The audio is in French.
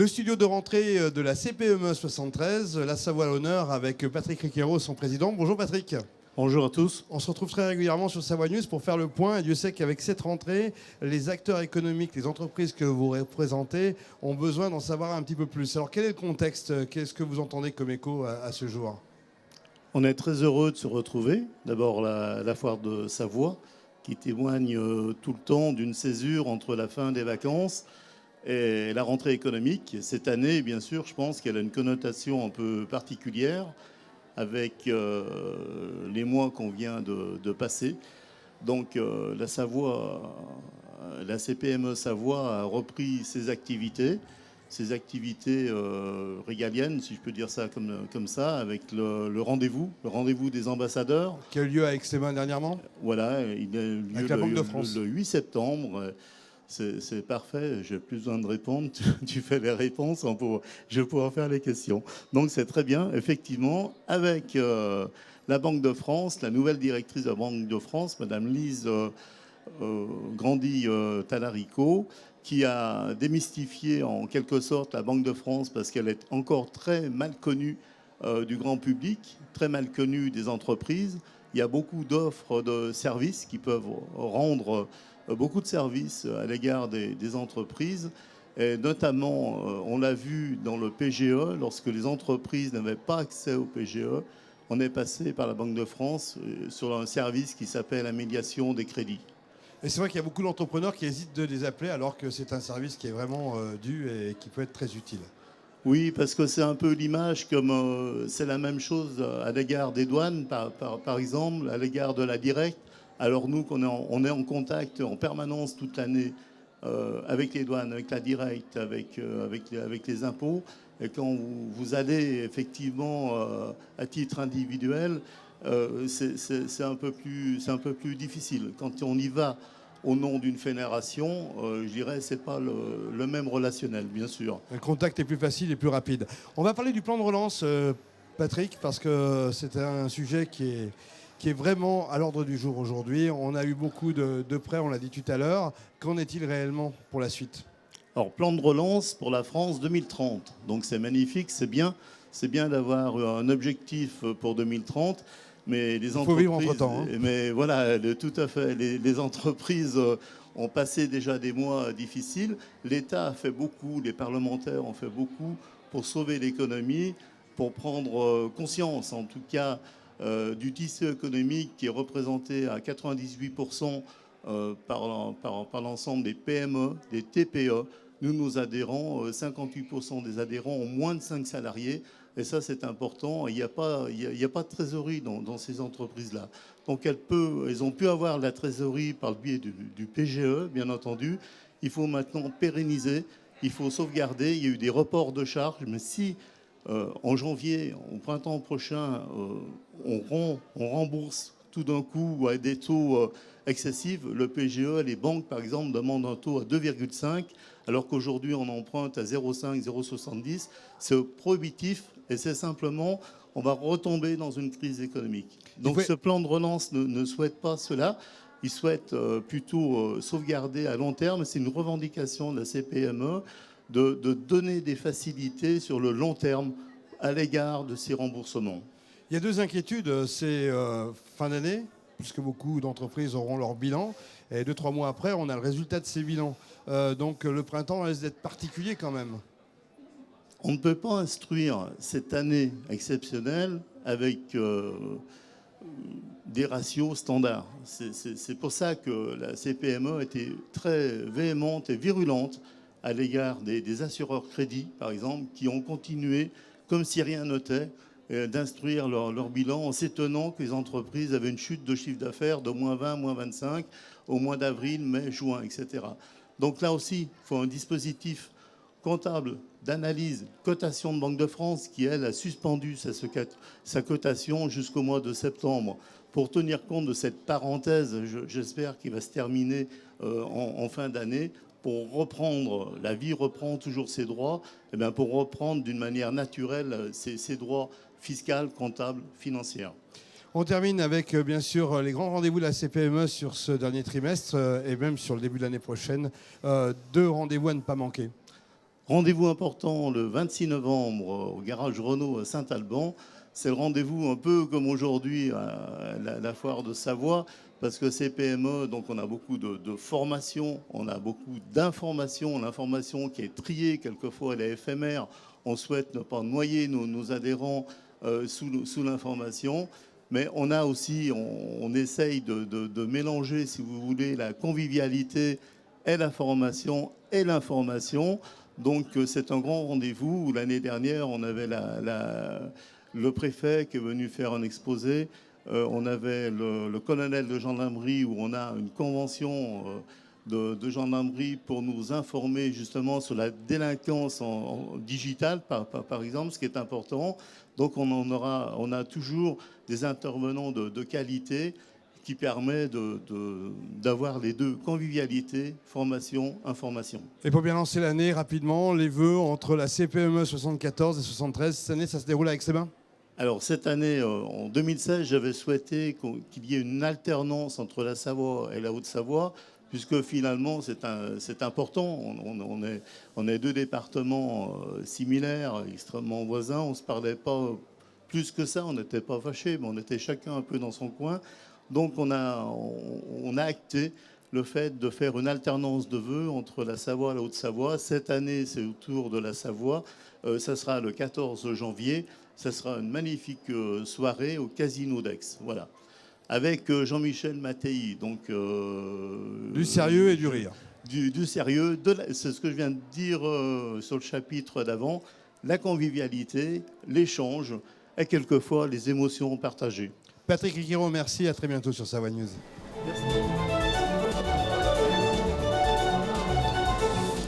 Le studio de rentrée de la CPME 73, la Savoie à l'honneur avec Patrick Riquero, son président. Bonjour Patrick. Bonjour à tous. On se retrouve très régulièrement sur Savoie News pour faire le point. Et Dieu sait qu'avec cette rentrée, les acteurs économiques, les entreprises que vous représentez ont besoin d'en savoir un petit peu plus. Alors quel est le contexte? Qu'est-ce que vous entendez comme écho à ce jour? On est très heureux de se retrouver. D'abord la foire de Savoie qui témoigne tout le temps d'une césure entre la fin des vacances et la rentrée économique. Cette année, bien sûr, je pense qu'elle a une connotation un peu particulière avec les mois qu'on vient de passer. Donc la Savoie, la CPME Savoie a repris ses activités régaliennes, si je peux dire ça comme ça, avec le rendez-vous des ambassadeurs. Qui a eu lieu à Aix-les-Bains dernièrement. Voilà, il a eu lieu avec la Banque de France. Le 8 septembre. C'est parfait, j'ai plus besoin de répondre, tu fais les réponses, je vais pouvoir faire les questions. Donc c'est très bien, effectivement, avec la Banque de France, la nouvelle directrice de la Banque de France, Madame Lise Grandy-Talarico, qui a démystifié en quelque sorte la Banque de France parce qu'elle est encore très mal connue du grand public, très mal connue des entreprises. Il y a beaucoup d'offres de services qui peuvent rendre beaucoup de services à l'égard des entreprises. Et notamment, on l'a vu dans le PGE, lorsque les entreprises n'avaient pas accès au PGE, on est passé par la Banque de France sur un service qui s'appelle la médiation des crédits. Et c'est vrai qu'il y a beaucoup d'entrepreneurs qui hésitent de les appeler alors que c'est un service qui est vraiment dû et qui peut être très utile. Oui, parce que c'est un peu l'image, comme c'est la même chose à l'égard des douanes, par exemple, à l'égard de la directe. Alors nous, on est en contact en permanence toute l'année avec les douanes, avec la directe, avec les impôts. Et quand vous allez effectivement à titre individuel, c'est un peu plus difficile. Quand on y va au nom d'une fédération, je dirais, c'est pas le même relationnel, bien sûr. Le contact est plus facile et plus rapide. On va parler du plan de relance, Patrick, parce que c'est un sujet qui est vraiment à l'ordre du jour aujourd'hui. On a eu beaucoup de prêts, on l'a dit tout à l'heure. Qu'en est-il réellement pour la suite? Alors, plan de relance pour la France 2030. Donc, c'est magnifique, c'est bien d'avoir un objectif pour 2030. Mais les entreprises, il faut vivre entre-temps. Mais voilà, tout à fait. Les entreprises ont passé déjà des mois difficiles. L'État a fait beaucoup, les parlementaires ont fait beaucoup pour sauver l'économie, pour prendre conscience, en tout cas, du tissu économique qui est représenté à 98% par l'ensemble des PME, des TPE. Nous, nos adhérents, 58% des adhérents ont moins de 5 salariés. Et ça, c'est important. Il n'y a pas de trésorerie dans ces entreprises-là. Donc, elles ont pu avoir de la trésorerie par le biais du PGE, bien entendu. Il faut maintenant pérenniser, il faut sauvegarder. Il y a eu des reports de charges. Mais si, en janvier, au printemps prochain, on rembourse tout d'un coup à des taux excessifs, le PGE, les banques, par exemple, demandent un taux à 2,5, alors qu'aujourd'hui, on emprunte à 0,5, 0,70. C'est prohibitif et c'est simplement, on va retomber dans une crise économique. Donc ce plan de relance ne souhaite pas cela. Il souhaite plutôt sauvegarder à long terme. C'est une revendication de la CPME de donner des facilités sur le long terme à l'égard de ces remboursements. Il y a deux inquiétudes. C'est fin d'année, puisque beaucoup d'entreprises auront leur bilan. Et 2-3 mois après, on a le résultat de ces bilans. Donc le printemps risque d'être particulier quand même. On ne peut pas instruire cette année exceptionnelle avec des ratios standards. C'est pour ça que la CPME était très véhémente et virulente à l'égard des assureurs crédits, par exemple, qui ont continué, comme si rien n'était, d'instruire leur bilan en s'étonnant que les entreprises avaient une chute de chiffre d'affaires de moins 20, moins 25 au mois d'avril, mai, juin, etc. Donc là aussi, il faut un dispositif comptable d'analyse, cotation de Banque de France, qui, elle, a suspendu sa cotation jusqu'au mois de septembre pour tenir compte de cette parenthèse, j'espère, qui va se terminer en fin d'année, pour reprendre, la vie reprend toujours ses droits, et bien pour reprendre d'une manière naturelle ses droits fiscaux, comptables, financiers. On termine avec, bien sûr, les grands rendez-vous de la CPME sur ce dernier trimestre et même sur le début de l'année prochaine. 2 rendez-vous à ne pas manquer. Rendez-vous important le 26 novembre au garage Renault à Saint-Alban. C'est le rendez-vous un peu comme aujourd'hui à la foire de Savoie, parce que ces PME, donc on a beaucoup de formations, on a beaucoup d'informations. L'information qui est triée, quelquefois elle est éphémère. On souhaite ne pas noyer nos adhérents sous l'information. Mais on a aussi, on essaye de mélanger, si vous voulez, la convivialité et la formation et l'information. Donc c'est un grand rendez-vous. L'année dernière, on avait le préfet qui est venu faire un exposé. On avait le colonel de gendarmerie où on a une convention de gendarmerie pour nous informer justement sur la délinquance en digitale, par exemple, ce qui est important. Donc on a toujours des intervenants de qualité qui permet d'avoir les deux, convivialité, formation, information. Et pour bien lancer l'année, rapidement, les vœux entre la CPME 74 et 73, cette année, ça se déroule avec ses bains? Alors cette année, en 2016, j'avais souhaité qu'il y ait une alternance entre la Savoie et la Haute-Savoie, puisque finalement c'est important. On est deux départements similaires, extrêmement voisins. On ne se parlait pas plus que ça, on n'était pas fâchés, mais on était chacun un peu dans son coin. Donc on a acté le fait de faire une alternance de vœux entre la Savoie et la Haute-Savoie. Cette année, c'est autour de la Savoie. Ça sera le 14 janvier. Ça sera une magnifique soirée au Casino d'Aix. Voilà. Avec Jean-Michel Mattei. Donc, du sérieux et du rire. Du sérieux. C'est ce que je viens de dire sur le chapitre d'avant. La convivialité, l'échange et quelquefois les émotions partagées. Patrick Riquero, merci. À très bientôt sur Savoie News. Merci.